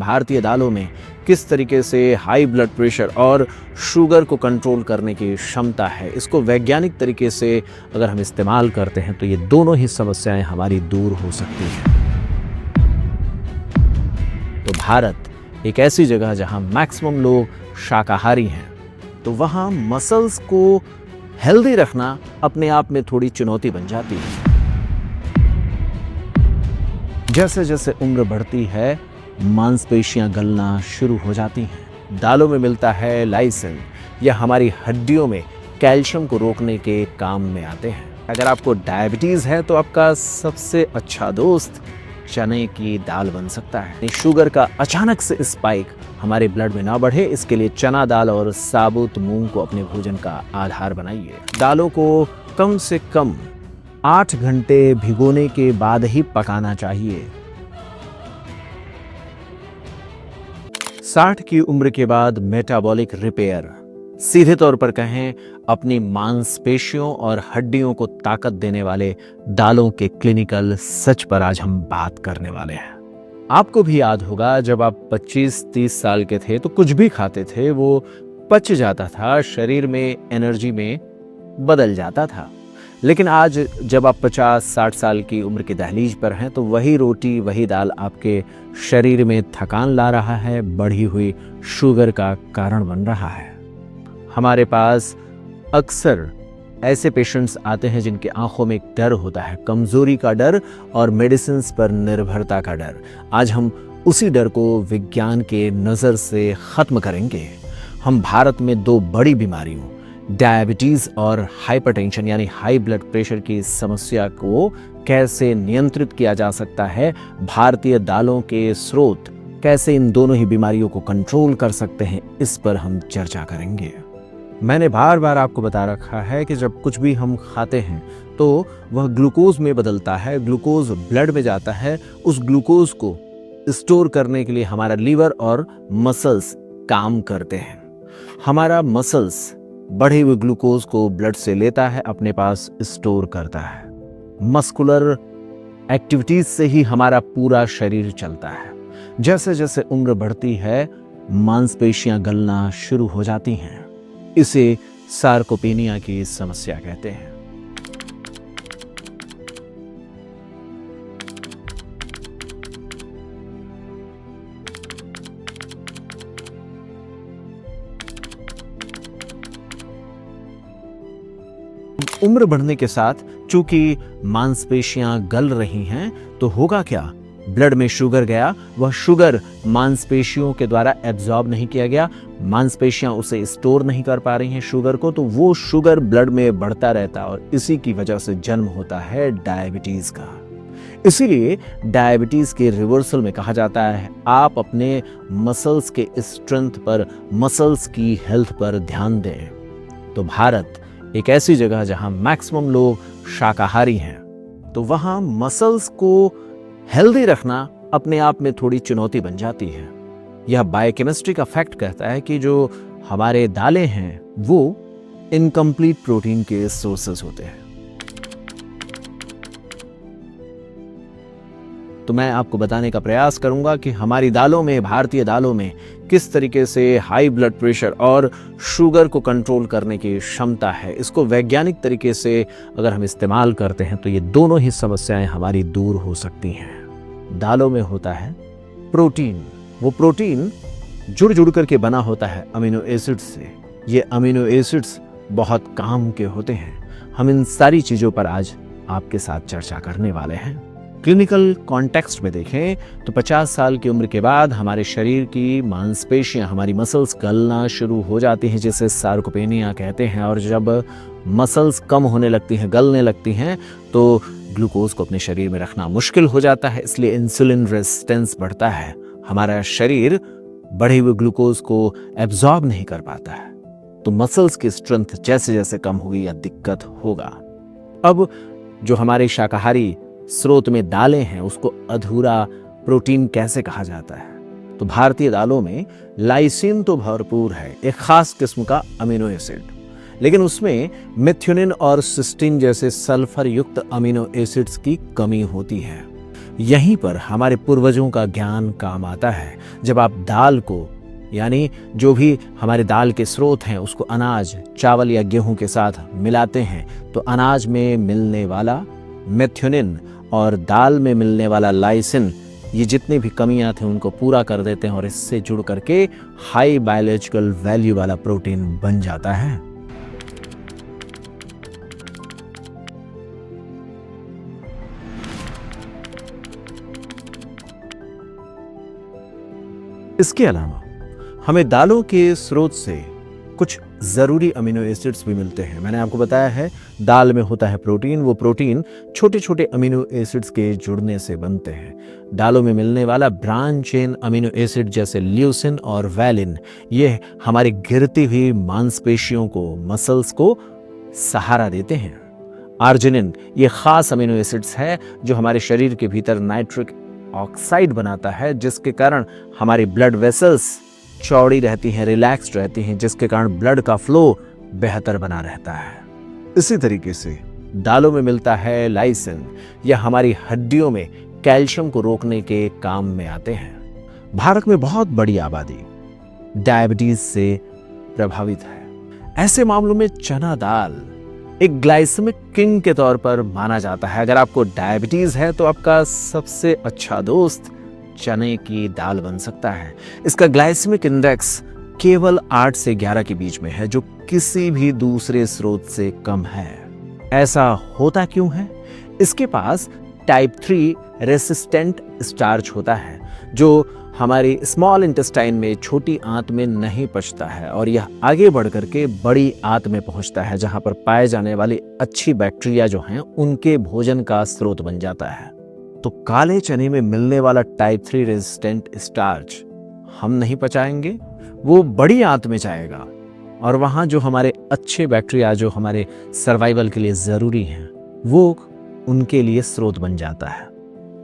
भारतीय दालों में किस तरीके से हाई ब्लड प्रेशर और शुगर को कंट्रोल करने की क्षमता है, इसको वैज्ञानिक तरीके से अगर हम इस्तेमाल करते हैं तो ये दोनों ही समस्याएं हमारी दूर हो सकती हैं। तो भारत एक ऐसी जगह जहां मैक्सिमम लोग शाकाहारी हैं, तो वहां मसल्स को हेल्दी रखना अपने आप में थोड़ी चुनौती बन जाती है। जैसे जैसे उम्र बढ़ती है, मांसपेशियां गलना शुरू हो जाती हैं। दालों में मिलता है लाइसिन, यह हमारी हड्डियों में कैल्शियम को रोकने के काम में आते हैं। अगर आपको डायबिटीज है तो आपका सबसे अच्छा दोस्त चने की दाल बन सकता है। शुगर का अचानक से स्पाइक हमारे ब्लड में ना बढ़े, इसके लिए चना दाल और साबुत मूंग को अपने भोजन का आधार बनाइए। दालों को कम से कम 8 घंटे भिगोने के बाद ही पकाना चाहिए। 60 की उम्र के बाद मेटाबॉलिक रिपेयर, सीधे तौर पर कहें अपनी मांसपेशियों और हड्डियों को ताकत देने वाले दालों के क्लिनिकल सच पर आज हम बात करने वाले हैं। आपको भी याद होगा जब आप 25-30 साल के थे तो कुछ भी खाते थे वो पच जाता था, शरीर में एनर्जी में बदल जाता था। लेकिन आज जब आप 50-60 साल की उम्र की दहलीज पर हैं तो वही रोटी वही दाल आपके शरीर में थकान ला रहा है, बढ़ी हुई शुगर का कारण बन रहा है। हमारे पास अक्सर ऐसे पेशेंट्स आते हैं जिनके आंखों में एक डर होता है, कमजोरी का डर और मेडिसिन पर निर्भरता का डर। आज हम उसी डर को विज्ञान के नज़र से खत्म करेंगे। हम भारत में 2 बड़ी बीमारियों, डायबिटीज और हाइपरटेंशन यानी हाई ब्लड प्रेशर की समस्या को कैसे नियंत्रित किया जा सकता है, भारतीय दालों के स्रोत कैसे इन दोनों ही बीमारियों को कंट्रोल कर सकते हैं, इस पर हम चर्चा करेंगे। मैंने बार बार आपको बता रखा है कि जब कुछ भी हम खाते हैं तो वह ग्लूकोज में बदलता है, ग्लूकोज ब्लड में जाता है। उस ग्लूकोज को स्टोर करने के लिए हमारा लीवर और मसल्स काम करते हैं। हमारा मसल्स बढ़े हुए ग्लूकोज को ब्लड से लेता है, अपने पास स्टोर करता है। मस्कुलर एक्टिविटीज से ही हमारा पूरा शरीर चलता है। जैसे जैसे उम्र बढ़ती है, मांसपेशियां गलना शुरू हो जाती हैं। इसे सार्कोपेनिया की समस्या कहते हैं। उम्र बढ़ने के साथ चूंकि मांसपेशियां गल रही हैं तो होगा क्या, ब्लड में शुगर गया, वह शुगर मांसपेशियों के द्वारा एब्जॉर्ब नहीं किया गया, मांसपेशियां उसे स्टोर नहीं कर पा रही हैं शुगर को, तो वो शुगर ब्लड में बढ़ता रहता है और इसी की वजह से जन्म होता है डायबिटीज का। इसीलिए डायबिटीज के रिवर्सल में कहा जाता है आप अपने मसल्स के स्ट्रेंथ पर, मसल्स की हेल्थ पर ध्यान दें। तो भारत एक ऐसी जगह जहां मैक्सिमम लोग शाकाहारी हैं, तो वहां मसल्स को हेल्दी रखना अपने आप में थोड़ी चुनौती बन जाती है। यह बायोकेमिस्ट्री का फैक्ट कहता है कि जो हमारे दालें हैं वो इनकम्प्लीट प्रोटीन के सोर्सेस होते हैं। तो मैं आपको बताने का प्रयास करूंगा कि हमारी दालों में, भारतीय दालों में किस तरीके से हाई ब्लड प्रेशर और शुगर को कंट्रोल करने की क्षमता है। इसको वैज्ञानिक तरीके से अगर हम इस्तेमाल करते हैं तो ये दोनों ही समस्याएं हमारी दूर हो सकती हैं। दालों में होता है प्रोटीन, वो प्रोटीन जुड़ जुड़ करके बना होता है अमीनो एसिड्स से। ये अमीनो एसिड्स बहुत काम के होते हैं। हम इन सारी चीज़ों पर आज आपके साथ चर्चा करने वाले हैं। क्लिनिकल कॉन्टेक्स्ट में देखें तो 50 साल की उम्र के बाद हमारे शरीर की मांसपेशियां, हमारी मसल्स गलना शुरू हो जाती हैं, जिसे सार्कोपेनिया कहते हैं। और जब मसल्स कम होने लगती हैं, गलने लगती हैं, तो ग्लूकोज को अपने शरीर में रखना मुश्किल हो जाता है, इसलिए इंसुलिन रेजिस्टेंस बढ़ता है। हमारा शरीर बढ़े हुए ग्लूकोज को एब्जॉर्ब नहीं कर पाता है, तो मसल्स की स्ट्रेंथ जैसे जैसे कम होगी या दिक्कत होगा। अब जो हमारे शाकाहारी स्रोत में दालें हैं उसको अधूरा प्रोटीन कैसे कहा जाता है? तो भारतीय दालों में लाइसिन तो भरपूर है, एक खास किस्म का अमीनो एसिड, लेकिन उसमें मेथियोनिन और सिस्टीन जैसे सल्फर युक्त अमीनो एसिड्स की कमी होती है। यहीं पर हमारे पूर्वजों का ज्ञान काम आता है। जब आप दाल को, यानी जो भी हमारे दाल के स्रोत हैं, उसको अनाज, चावल या गेहूं के साथ मिलाते हैं तो अनाज में मिलने वाला मेथियोनिन और दाल में मिलने वाला लाइसिन, ये जितनी भी कमियां थी उनको पूरा कर देते हैं और इससे जुड़ करके हाई बायोलॉजिकल वैल्यू वाला प्रोटीन बन जाता है। इसके अलावा हमें दालों के स्रोत से कुछ जरूरी अमीनो एसिड्स भी मिलते हैं। मैंने आपको बताया है दाल में होता है प्रोटीन, वो प्रोटीन छोटे छोटे अमीनो एसिड्स के जुड़ने से बनते हैं। दालों में मिलने वाला ब्रांच चेन अमीनो एसिड जैसे ल्यूसिन और वैलिन, ये हमारी गिरती हुई मांसपेशियों को, मसल्स को सहारा देते हैं। आर्जिनिन ये खास अमीनो एसिड्स है जो हमारे शरीर के भीतर नाइट्रिक ऑक्साइड बनाता है, जिसके कारण हमारी ब्लड वेसल्स चौड़ी रहती हैं, रिलैक्स्ड रहती हैं, जिसके कारण ब्लड का फ्लो बेहतर बना रहता है। इसी तरीके से दालों में मिलता है लाइसिन, यह हमारी हड्डियों में कैल्शियम को रोकने के काम में आते हैं। भारत में बहुत बड़ी आबादी डायबिटीज से प्रभावित है। ऐसे मामलों में चना दाल एक ग्लाइसेमिक किंग के तौर पर माना जाता है। अगर आपको डायबिटीज है तो आपका सबसे अच्छा दोस्त चने की दाल बन सकता है। इसका ग्लाइसेमिक इंडेक्स केवल 8 से 11 के बीच में है, जो किसी भी दूसरे स्रोत से कम है। ऐसा होता क्यों है? इसके पास टाइप 3 रेसिस्टेंट स्टार्च होता है, जो हमारी स्मॉल इंटेस्टाइन में, छोटी आंत में नहीं पचता है और यह आगे बढ़ करके बड़ी आंत में पहुंचता है, जहां पर पाए जाने वाली अच्छी बैक्टीरिया जो हैं उनके भोजन का स्रोत बन जाता है। तो काले चने में मिलने वाला टाइप 3 रेजिस्टेंट स्टार्च हम नहीं पचाएंगे, वो बड़ी आंत में जाएगा और वहां जो हमारे अच्छे बैक्टीरिया जो हमारे सर्वाइवल के लिए जरूरी हैं, वो उनके लिए स्रोत बन जाता है।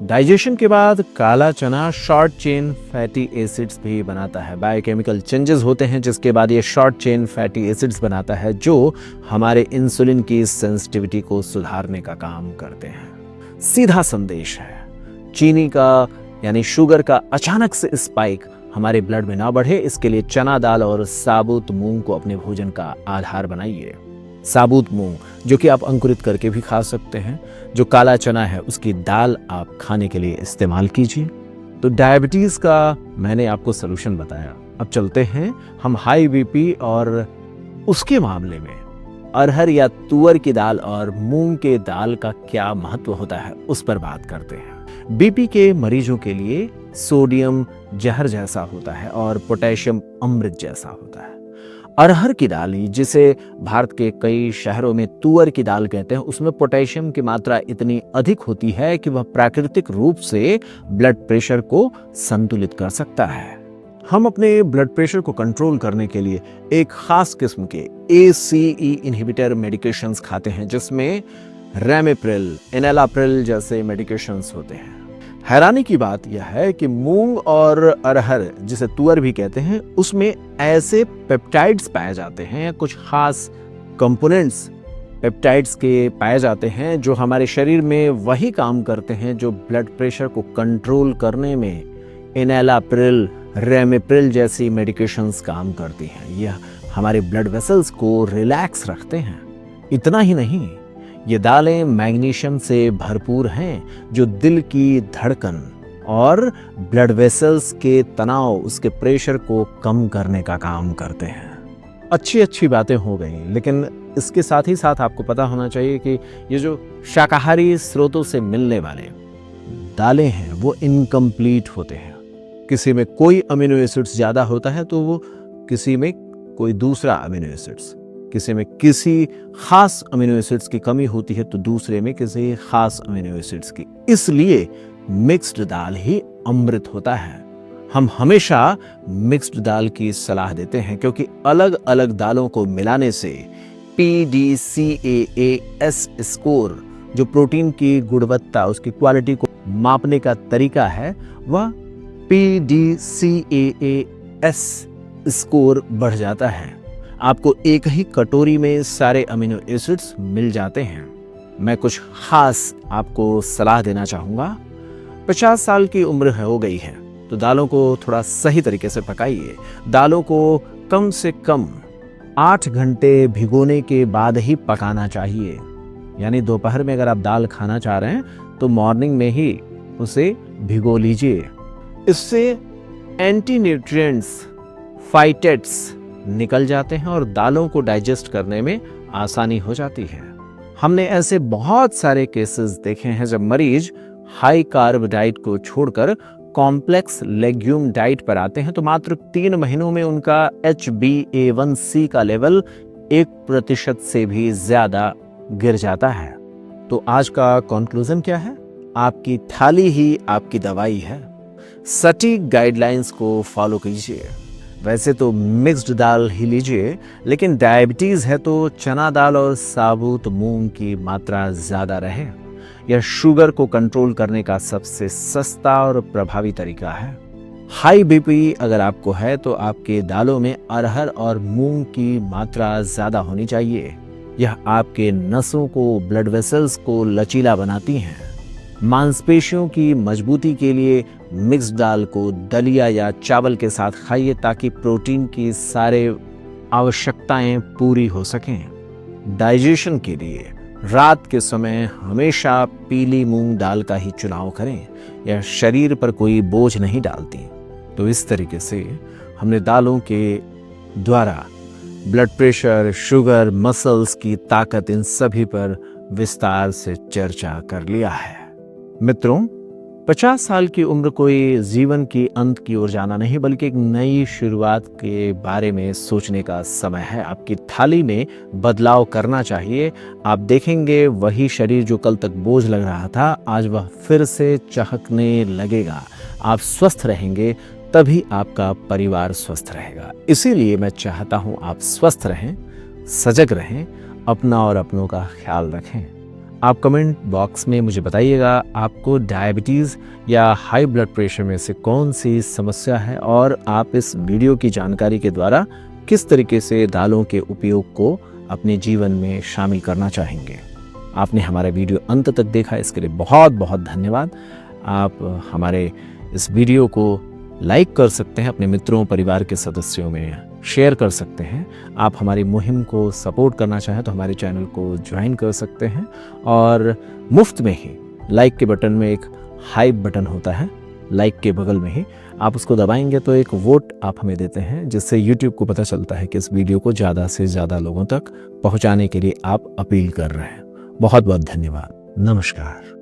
डाइजेशन के बाद काला चना शॉर्ट चेन फैटी एसिड्स भी बनाता है। बायोकेमिकल चेंजेस होते हैं जिसके बाद ये शॉर्ट चेन फैटी एसिड्स बनाता है, जो हमारे इंसुलिन की सेंसिटिविटी को सुधारने का काम करते हैं। सीधा संदेश है, चीनी का यानी शुगर का अचानक से स्पाइक हमारे ब्लड में ना बढ़े, इसके लिए चना दाल और साबुत मूंग को अपने भोजन का आधार बनाइए। साबुत मूंग जो कि आप अंकुरित करके भी खा सकते हैं, जो काला चना है उसकी दाल आप खाने के लिए इस्तेमाल कीजिए। तो डायबिटीज का मैंने आपको सलूशन बताया। अब चलते हैं हम हाई बीपी और उसके मामले में अरहर या तुअर की दाल और मूंग के दाल का क्या महत्व होता है उस पर बात करते हैं। बीपी के मरीजों के लिए सोडियम जहर जैसा होता है और पोटेशियम अमृत जैसा होता है। अरहर की दाल, जिसे भारत के कई शहरों में तुअर की दाल कहते हैं, उसमें पोटेशियम की मात्रा इतनी अधिक होती है कि वह प्राकृतिक रूप से ब्लड प्रेशर को संतुलित कर सकता है। हम अपने ब्लड प्रेशर को कंट्रोल करने के लिए एक खास किस्म के ACE इनहिबिटर मेडिकेशंस खाते हैं, जिसमें रेमिप्रिल, एनालाप्रिल जैसे मेडिकेशंस होते हैं। हैरानी की बात यह है कि मूंग और अरहर, जिसे तुअर भी कहते हैं, उसमें ऐसे पेप्टाइड्स पाए जाते हैं, कुछ खास कंपोनेंट्स पेप्टाइड्स के पाए जाते हैं जो हमारे शरीर में वही काम करते हैं जो ब्लड प्रेशर को कंट्रोल करने में एनालाप्रिल, रेमिप्रिल जैसी मेडिकेशंस काम करती हैं। यह हमारे ब्लड वेसल्स को रिलैक्स रखते हैं। इतना ही नहीं, ये दालें मैग्नीशियम से भरपूर हैं, जो दिल की धड़कन और ब्लड वेसल्स के तनाव, उसके प्रेशर को कम करने का काम करते हैं। अच्छी बातें हो गई, लेकिन इसके साथ ही साथ आपको पता होना चाहिए कि ये जो शाकाहारी स्रोतों से मिलने वाले दालें हैं वो इनकम्प्लीट होते हैं। किसी में कोई अमीनो एसिड्स ज्यादा होता है तो वो किसी में कोई दूसरा अमीनो एसिड्स, किसी में किसी खास अमीनो एसिड्स की कमी होती है तो दूसरे में किसी खास अमीनो एसिड्स की। इसलिए मिक्स्ड दाल ही अमृत होता है। हम हमेशा मिक्स्ड दाल की सलाह देते हैं क्योंकि अलग अलग दालों को मिलाने से PDCAAS स्कोर, जो प्रोटीन की गुणवत्ता, उसकी क्वालिटी को मापने का तरीका है, वह PDCAAS स्कोर बढ़ जाता है। आपको एक ही कटोरी में सारे अमीनो एसिड्स मिल जाते हैं। मैं कुछ खास आपको सलाह देना चाहूंगा। 50 साल की उम्र हो गई है तो दालों को थोड़ा सही तरीके से पकाइए। दालों को कम से कम 8 घंटे भिगोने के बाद ही पकाना चाहिए। यानी दोपहर में अगर आप दाल खाना चाह रहे हैं तो मॉर्निंग में ही उसे भिगो लीजिए। इससे एंटी न्यूट्रिएंट्स, फाइटेट्स निकल जाते हैं और दालों को डाइजेस्ट करने में आसानी हो जाती है। हमने ऐसे बहुत सारे केसेस देखे हैं जब मरीज हाई कार्ब डाइट को छोड़कर कॉम्प्लेक्स लेग्यूम डाइट पर आते हैं तो मात्र 3 महीनों में उनका HbA1c का लेवल 1% से भी ज्यादा गिर जाता है। तो आज का कंक्लूजन क्या है? आपकी थाली ही आपकी दवाई है। सटीक गाइडलाइंस को फॉलो कीजिए। वैसे तो मिक्स्ड दाल ही लीजिए, लेकिन डायबिटीज है तो चना दाल और साबुत मूंग की मात्रा ज्यादा रहे। यह शुगर को कंट्रोल करने का सबसे सस्ता और प्रभावी तरीका है। हाई बीपी अगर आपको है तो आपके दालों में अरहर और मूंग की मात्रा ज्यादा होनी चाहिए। यह आपके नसों को, ब्लड वेसल्स को लचीला बनाती हैं। मांसपेशियों की मजबूती के लिए मिक्स्ड दाल को दलिया या चावल के साथ खाइए ताकि प्रोटीन की सारे आवश्यकताएं पूरी हो सकें। डाइजेशन के लिए रात के समय हमेशा पीली मूंग दाल का ही चुनाव करें। यह शरीर पर कोई बोझ नहीं डालती। तो इस तरीके से हमने दालों के द्वारा ब्लड प्रेशर, शुगर, मसल्स की ताकत, इन सभी पर विस्तार से चर्चा कर लिया है। मित्रों, 50 साल की उम्र कोई जीवन की अंत की ओर जाना नहीं बल्कि एक नई शुरुआत के बारे में सोचने का समय है। आपकी थाली में बदलाव करना चाहिए। आप देखेंगे वही शरीर जो कल तक बोझ लग रहा था आज वह फिर से चहकने लगेगा। आप स्वस्थ रहेंगे तभी आपका परिवार स्वस्थ रहेगा। इसीलिए मैं चाहता हूं आप स्वस्थ रहें, सजग रहें, अपना और अपनों का ख्याल रखें। आप कमेंट बॉक्स में मुझे बताइएगा आपको डायबिटीज़ या हाई ब्लड प्रेशर में से कौन सी समस्या है और आप इस वीडियो की जानकारी के द्वारा किस तरीके से दालों के उपयोग को अपने जीवन में शामिल करना चाहेंगे। आपने हमारा वीडियो अंत तक देखा, इसके लिए बहुत बहुत धन्यवाद। आप हमारे इस वीडियो को लाइक कर सकते हैं, अपने मित्रों, परिवार के सदस्यों में शेयर कर सकते हैं। आप हमारी मुहिम को सपोर्ट करना चाहें तो हमारे चैनल को ज्वाइन कर सकते हैं और मुफ्त में ही लाइक के बटन में एक हाइप बटन होता है, लाइक के बगल में ही आप उसको दबाएंगे तो एक वोट आप हमें देते हैं, जिससे YouTube को पता चलता है कि इस वीडियो को ज़्यादा से ज़्यादा लोगों तक पहुँचाने के लिए आप अपील कर रहे हैं। बहुत बहुत धन्यवाद। नमस्कार।